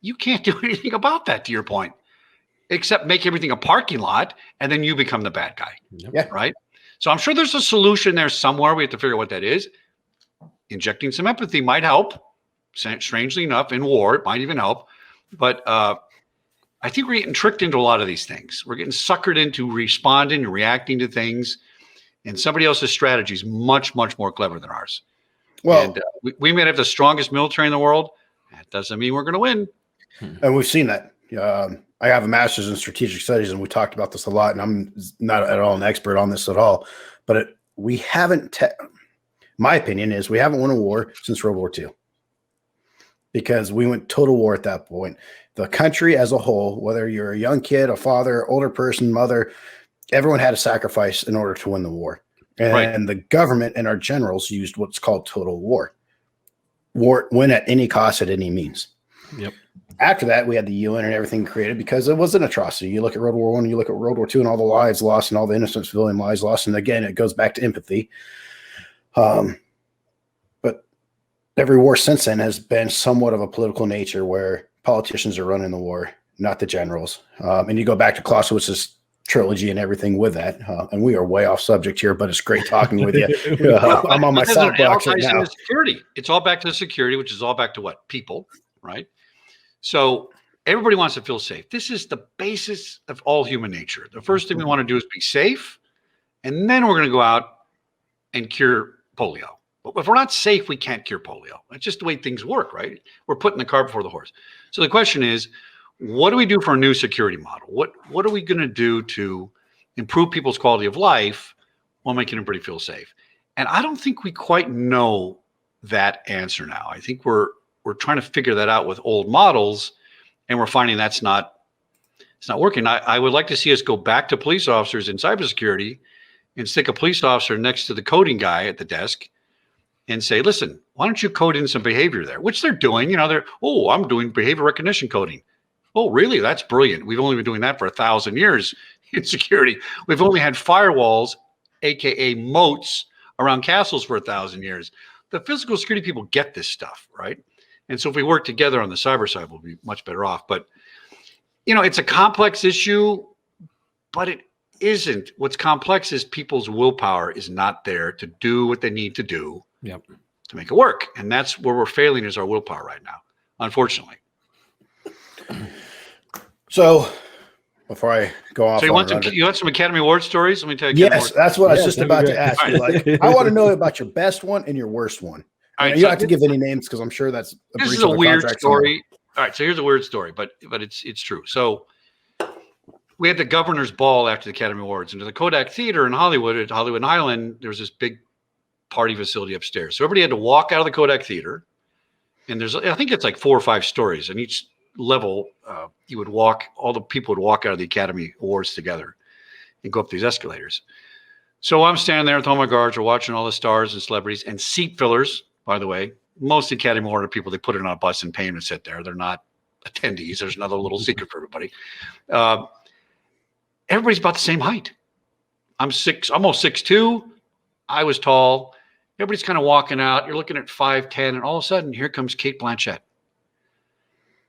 you can't do anything about that, to your point, except make everything a parking lot, and then you become the bad guy. Yeah. Right? So I'm sure there's a solution there somewhere. We have to figure out what that is. Injecting some empathy might help. Strangely enough, in war, it might even help. But I think we're getting tricked into a lot of these things. We're getting suckered into responding and reacting to things. And somebody else's strategy is much, much more clever than ours. Well, and we may have the strongest military in the world. That doesn't mean we're going to win. And we've seen that. I have a master's in strategic studies, and we talked about this a lot. And I'm not at all an expert on this at all. But we haven't, my opinion is, we haven't won a war since World War II. Because we went total war at that point. The country as a whole, whether you're a young kid, a father, older person, mother, everyone had to sacrifice in order to win the war. And the government and our generals used what's called total war. Win at any cost, at any means. Yep. After that, we had the UN and everything created because it was an atrocity. You look at World War I, you look at World War II, and all the lives lost and all the innocent civilian lives lost. And again, it goes back to empathy. But every war since then has been somewhat of a political nature where politicians are running the war, not the generals. And you go back to Clausewitz's trilogy and everything with that. And we are way off subject here, but it's great talking with you. I'm on my soapbox right now. Security. It's all back to the security, which is all back to what? People, right? So everybody wants to feel safe. This is the basis of all human nature. The first thing we want to do is be safe, and then we're going to go out and cure polio. But if we're not safe, we can't cure polio. That's just the way things work, right? We're putting the cart before the horse. So the question is, what do we do for a new security model? What are we going to do to improve people's quality of life while making everybody feel safe? And I don't think we quite know that answer now. I think we're trying to figure that out with old models, and we're finding it's not working. I would like to see us go back to police officers in cybersecurity and stick a police officer next to the coding guy at the desk and say, listen, why don't you code in some behavior there? Which they're doing. I'm doing behavior recognition coding. Oh, really? That's brilliant. We've only been doing that for 1,000 years in security. We've only had firewalls, AKA moats, around castles for 1,000 years. The physical security people get this stuff, right? And so if we work together on the cyber side, we'll be much better off. But, it's a complex issue, but it isn't. What's complex is people's willpower is not there to do what they need to do to make it work. And that's where we're failing, is our willpower right now, unfortunately. So before I go off, so you want some Academy Award stories? Let me tell you. Yes, that's what I was just about to ask you. Like, I want to know about your best one and your worst one. You don't have to give any names because I'm sure that's this is a weird story. All right, so here's a weird story, but it's true. So we had the governor's ball after the Academy Awards, and to the Kodak Theater in Hollywood, at Hollywood Island, there was this big party facility upstairs. So everybody had to walk out of the Kodak Theater, and I think it's like 4 or 5 stories, and each level all the people would walk out of the Academy Awards together and go up these escalators. So I'm standing there with all my guards, we're watching all the stars and celebrities and seat fillers, by the way. Most Academy Award people, they put it on a bus and pay them to sit there. They're not attendees. There's another little secret for everybody. Everybody's about the same height. I'm almost 6'2". I was tall. Everybody's kind of walking out. You're looking at 5'10", and all of a sudden, here comes Cate Blanchett.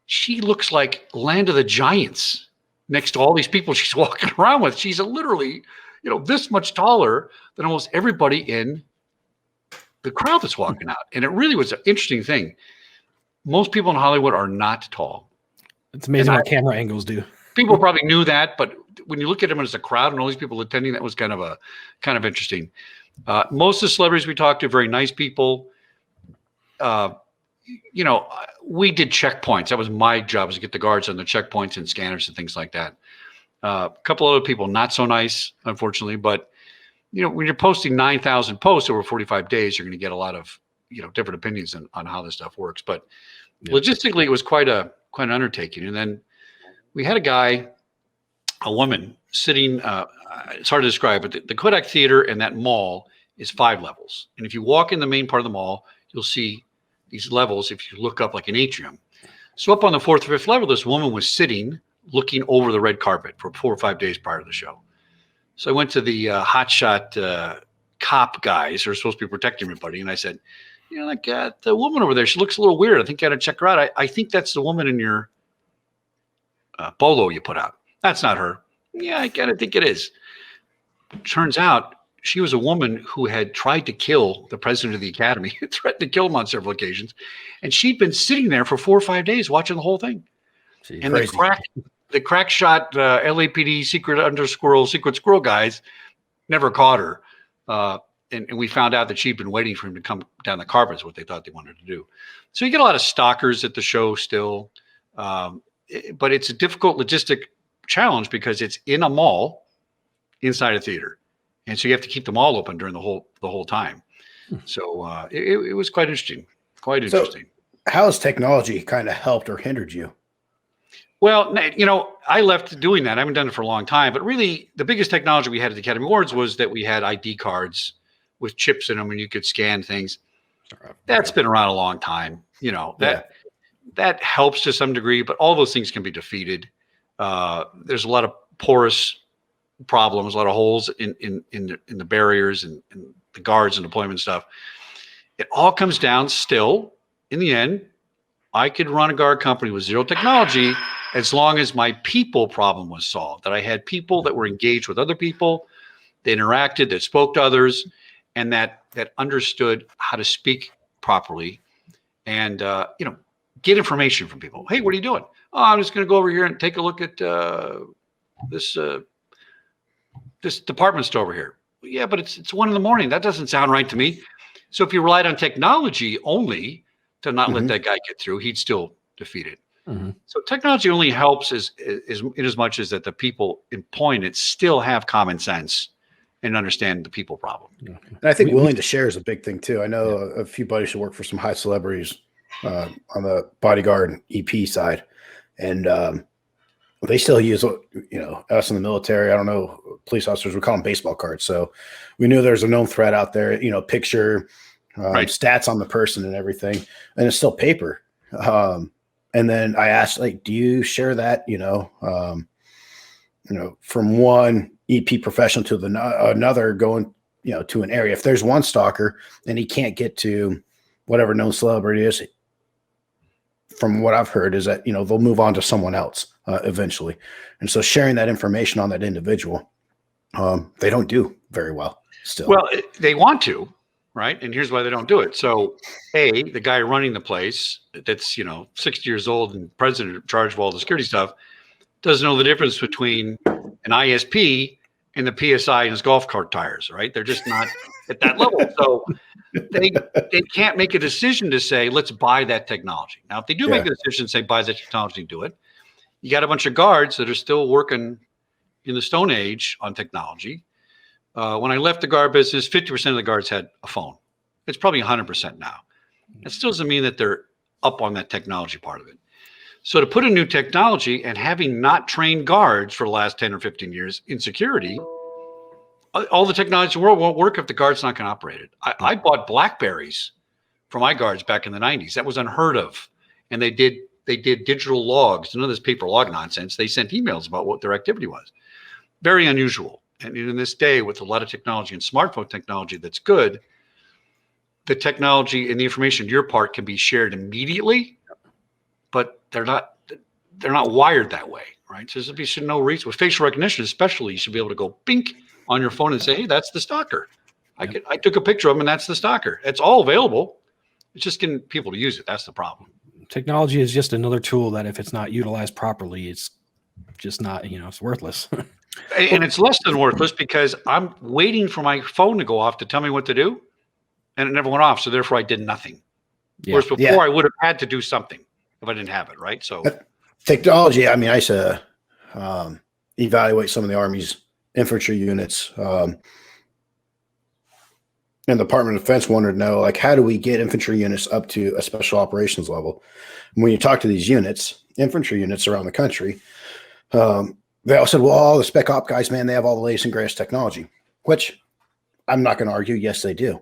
She looks like Land of the Giants next to all these people she's walking around with. She's literally, this much taller than almost everybody in the crowd that's walking out. And it really was an interesting thing. Most people in Hollywood are not tall. It's amazing what camera angles do. People probably knew that, but when you look at them as a crowd and all these people attending, that was kind of interesting. Most of the celebrities we talked to, very nice people. We did checkpoints. That was my job, was to get the guards on the checkpoints and scanners and things like that. A couple other people, not so nice, unfortunately, but when you're posting 9,000 posts over 45 days, you're going to get a lot of, different opinions on how this stuff works. But logistically, it was quite an undertaking. And then we had a woman sitting, it's hard to describe, but the Kodak Theater and that mall is 5 levels. And if you walk in the main part of the mall, you'll see these levels if you look up like an atrium. So up on the 4th or 5th level, this woman was sitting looking over the red carpet for 4 or 5 days prior to the show. So I went to the hotshot cop guys who are supposed to be protecting everybody. And I said, the woman over there, she looks a little weird. I think you got to check her out. I think that's the woman in your bolo you put out. That's not her. Yeah, I gotta think it is. Turns out she was a woman who had tried to kill the president of the Academy, threatened to kill him on several occasions. And she'd been sitting there for 4 or 5 days watching the whole thing. And crazy. The crack shot LAPD secret squirrel guys never caught her. And we found out that she'd been waiting for him to come down the carpet, is what they thought they wanted to do. So you get a lot of stalkers at the show still. But it's a difficult logistic challenge because it's in a mall inside a theater. And so you have to keep the mall open during the whole time. So it was quite interesting. Quite interesting. So how has technology kind of helped or hindered you? Well, I left doing that. I haven't done it for a long time, but really the biggest technology we had at the Academy Awards was that we had ID cards with chips in them and you could scan things. That's been around a long time. That helps to some degree, but all those things can be defeated. There's a lot of porous problems, a lot of holes in the barriers and the guards and deployment stuff. It all comes down still, in the end, I could run a guard company with zero technology as long as my people problem was solved, that I had people that were engaged with other people, they interacted, that spoke to others, and that understood how to speak properly and, get information from people. Hey, what are you doing? Oh, I'm just going to go over here and take a look at this department store over here. Yeah, but it's 1 a.m. That doesn't sound right to me. So if you relied on technology only to not let that guy get through, he'd still defeat it. So technology only helps in as much as that the people employing it still have common sense and understand the people problem. And I think willing to share is a big thing too. I know a few buddies who work for some high celebrities on the bodyguard EP side, and they still use us in the military. I don't know, police officers, we call them baseball cards. So we knew there's a known threat out there, picture, stats on the person and everything, and it's still paper. And then I asked, do you share that, from one EP professional to another going, to an area. If there's one stalker and he can't get to whatever known celebrity is, from what I've heard is that, they'll move on to someone else eventually. And so sharing that information on that individual, they don't do very well still. Well, they want to, right? And here's why they don't do it. So the guy running the place that's, 60 years old and president in charge of all the security stuff doesn't know the difference between an ISP and the PSI in his golf cart tires, right? They're just not at that level. So they can't make a decision to say, let's buy that technology. Now, if they do make a decision, say, buy that technology, do it. You got a bunch of guards that are still working in the Stone Age on technology. When I left the guard business, 50% of the guards had a phone. It's probably 100% now. That still doesn't mean that they're up on that technology part of it. So to put a new technology and having not trained guards for the last 10 or 15 years in security, all the technology in the world won't work if the guard's not going to operate it. I bought BlackBerries for my guards back in the 90s. That was unheard of. And they did digital logs, none of this paper log nonsense. They sent emails about what their activity was. Very unusual. And in this day, with a lot of technology and smartphone technology that's good, the technology and the information, your part, can be shared immediately, but they're not wired that way, right? So there should be no reason. With facial recognition, especially, you should be able to go bink on your phone and say, hey, that's the stalker. I took a picture of him, and that's the stalker. It's all available. It's just getting people to use it. That's the problem. Technology is just another tool that if it's not utilized properly, it's just not, it's worthless. And it's less than worthless because I'm waiting for my phone to go off to tell me what to do, and it never went off. So therefore, I did nothing. Yeah. Whereas before, I would have had to do something if I didn't have it, right? So technology, I mean, I used to evaluate some of the Army's infantry units. And the Department of Defense wanted to know, like, how do we get infantry units up to a special operations level? And when you talk to these units, infantry units around the country, they all said, well, all the spec op guys, man, they have all the latest and greatest technology, which I'm not going to argue. Yes, they do.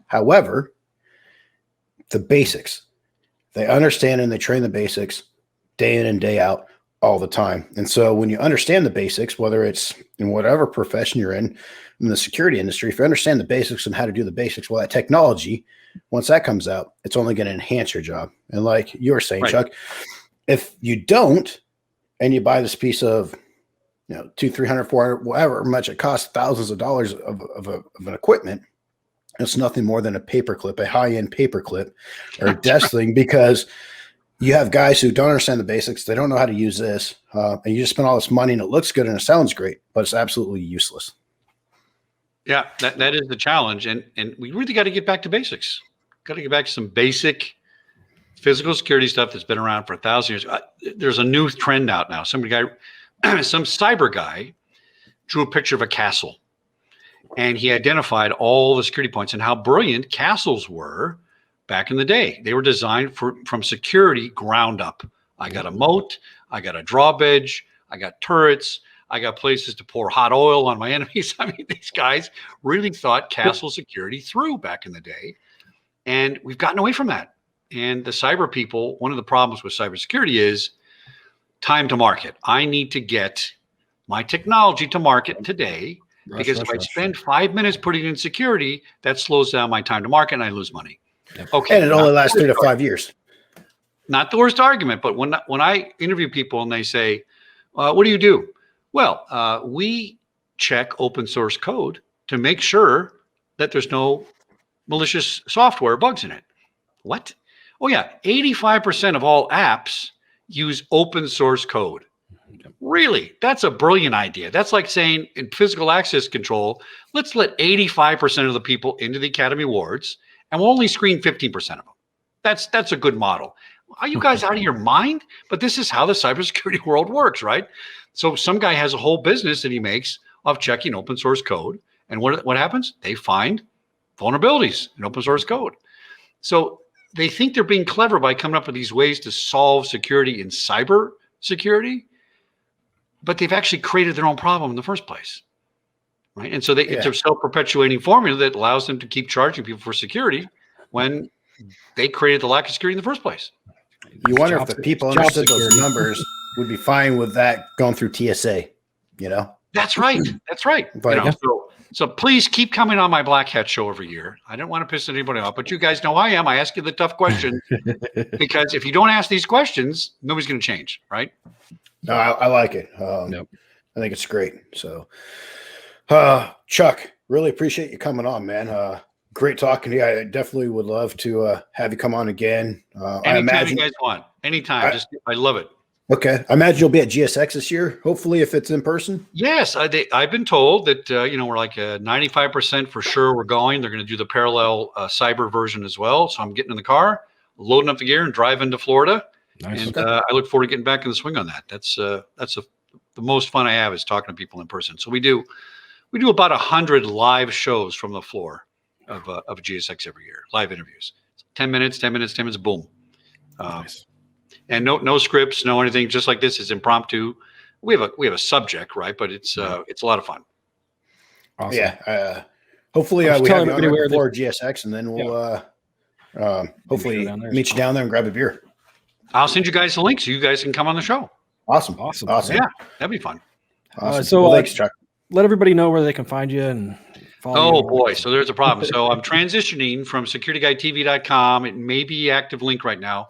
However, the basics, they understand and they train the basics day in and day out all the time. And so when you understand the basics, whether it's in whatever profession you're in the security industry, if you understand the basics and how to do the basics, well, that technology, once that comes out, it's only going to enhance your job. And like you were saying, right, Chuck, if you don't, and you buy this piece of, $200, $300, $400, whatever much it costs, thousands of dollars of an equipment, it's nothing more than a paperclip, a high-end paperclip or a desk thing, because you have guys who don't understand the basics. They don't know how to use this. And you just spend all this money and it looks good and it sounds great, but it's absolutely useless. Yeah, that is the challenge. And we really got to get back to basics. Got to get back to some basic physical security stuff that's been around for 1,000 years. There's a new trend out now. Some cyber guy drew a picture of a castle, and he identified all the security points and how brilliant castles were back in the day. They were designed from security ground up. I got a moat, I got a drawbridge, I got turrets, I got places to pour hot oil on my enemies. I mean, these guys really thought castle security through back in the day, and we've gotten away from that. And the cyber people, one of the problems with cybersecurity is time to market. I need to get my technology to market today, because if I spend 5 minutes putting it in security, that slows down my time to market and I lose money. Okay, and it only lasts 3 to 5 years. Not the worst argument, but when I interview people and they say, what do you do? Well, we check open source code to make sure that there's no malicious software bugs in it. What? Oh yeah, 85% of all apps use open source code. Really? That's a brilliant idea. That's like saying in physical access control, let's let 85% of the people into the Academy Awards, and we'll only screen 15% of them. That's a good model. Are you guys out of your mind? But this is how the cybersecurity world works, right? So some guy has a whole business that he makes of checking open source code. And what happens? They find vulnerabilities in open source code. So they think they're being clever by coming up with these ways to solve security in cyber security, but they've actually created their own problem in the first place, right? And so it's a self-perpetuating formula that allows them to keep charging people for security when they created the lack of security in the first place. You wonder if the people understood those numbers would be fine with that going through TSA, That's right. That's right. But, so please keep coming on my Black Hat show every year. I don't want to piss anybody off, but you guys know I am. I ask you the tough question because if you don't ask these questions, nobody's going to change, right? No, I like it. I think it's great. So, Chuck, really appreciate you coming on, man. Great talking to you. I definitely would love to have you come on again. Anytime you guys want. Anytime. I love it. Okay. I imagine you'll be at GSX this year, hopefully, if it's in person. Yes. I've been told that, we're like 95% for sure we're going. They're going to do the parallel cyber version as well. So I'm getting in the car, loading up the gear and driving to Florida. Nice. And I look forward to getting back in the swing on that. That's a the most fun I have is talking to people in person. So we do about 100 live shows from the floor of GSX every year, live interviews. 10 minutes, boom. Nice. And no scripts, no anything. Just like this is impromptu. We have a subject, right? But it's a lot of fun. Awesome. Yeah. Hopefully we have you on right before GSX, and then we'll hopefully meet you down there and grab a beer. I'll send you guys the link so you guys can come on the show. Awesome. Yeah, that'd be fun. Awesome. So thanks, Chuck. Let everybody know where they can find you and follow you. Oh boy, so there's a problem. So I'm transitioning from securityguidetv.com. It may be active link right now.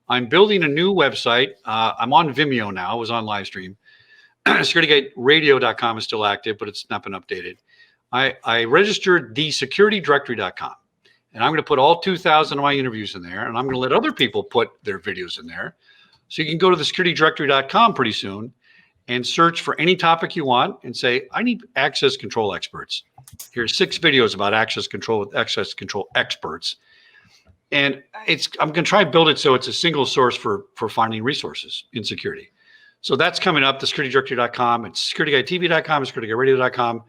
I'm building a new website. I'm on Vimeo now. I was on live stream. SecurityGuideRadio.com is still active, but it's not been updated. I registered thesecuritydirectory.com, and I'm going to put all 2,000 of my interviews in there, and I'm going to let other people put their videos in there. So you can go to thesecuritydirectory.com pretty soon and search for any topic you want and say, I need access control experts. Here's 6 videos about access control with access control experts. And I'm going to try and build it so it's a single source for finding resources in security. So that's coming up, thesecuritydirectory.com. It's securityguidetv.com, it's securityguideradio.com,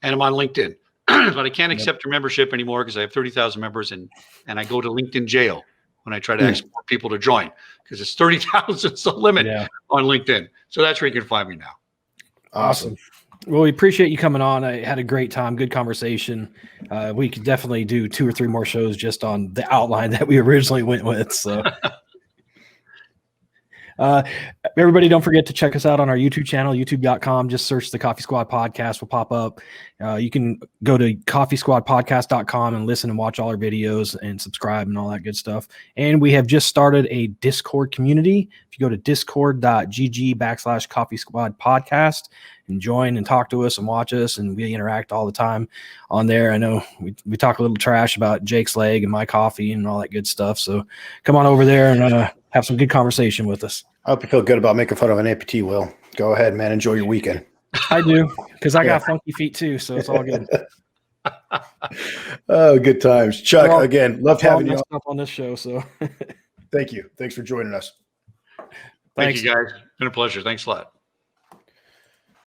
and I'm on LinkedIn. But I can't accept your membership anymore because I have 30,000 members, and I go to LinkedIn jail when I try to ask more people to join because it's 30,000 is the limit on LinkedIn. So that's where you can find me now. Awesome. Well, we appreciate you coming on. I had a great time, good conversation. We could definitely do 2 or 3 more shows just on the outline that we originally went with. So everybody, don't forget to check us out on our YouTube channel, youtube.com. Just search the Coffee Squad Podcast will pop up. You can go to coffeesquadpodcast.com and listen and watch all our videos and subscribe and all that good stuff. And we have just started a Discord community. If you go to discord.gg/Coffee Squad Podcast and join and talk to us and watch us, and we interact all the time on there. I know we talk a little trash about Jake's leg and my coffee and all that good stuff. So come on over there and have some good conversation with us. I hope you feel good about making fun of an amputee, Will. Go ahead, man. Enjoy your weekend. I do, because I got funky feet too, so it's all good. Oh, good times. Chuck, again, loved having you on this show. So thank you. Thanks for joining us. Thank you, guys. It's been a pleasure. Thanks a lot.